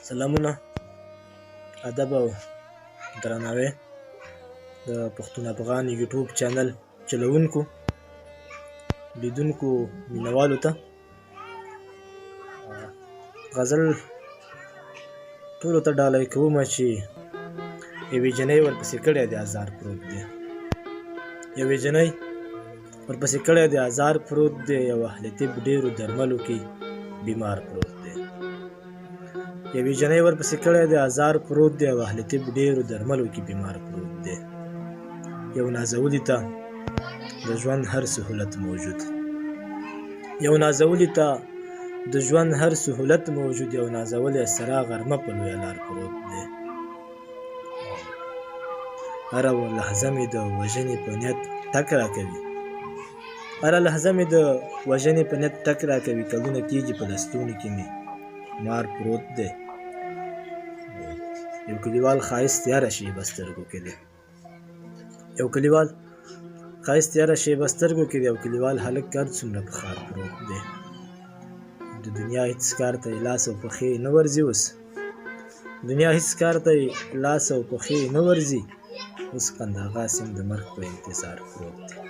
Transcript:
سلامونه، ادب او درناوی د پښتون افغان یوټیوب چینل چلوونکو، لیدونکو، مینوالو ته غزل ټولو ته ډالۍ کومه چې یوې جنۍ ورپسې کړی دی ازار پروت دی. یوې جنۍ ورپسې کړی دی ازار پروت دی، یو اهل طب ډېرو درملو کې بیمار پروت دی. یوې جنۍ ورپسې کړی دی ازار پروت دی، او اهل طب ډېرو درملو کې بیمار پروت دی. یو نازولي ته د ژوند هر سهولت موجود، یو نازولي ته د ژوند هر سهولت موجود، یو نازولی سره غرمه په لویه لار پروت دی. هره لحظه مې د وژنې په نیت ټک راکوي، هره لحظه مې د وژنې په نیت ټک راکوي. کلونه کېږي په لستوڼي کې مې مار پروت دی. یو کلیوال ښایست یاره شیبه سترګو کې دی، یو کلیوال ښایست یاره شیبه سترګو کې دی. یو کلیوال هلک ګرد څومره په ښار پروت دی. د دنیا هېڅ کار ته یې لاس او پښې نه ورځي، اوس دنیا هېڅ کار ته یې لاس او پښې نه ورځي. اوس قندهار سیند د مرګ په انتظار پروت دی.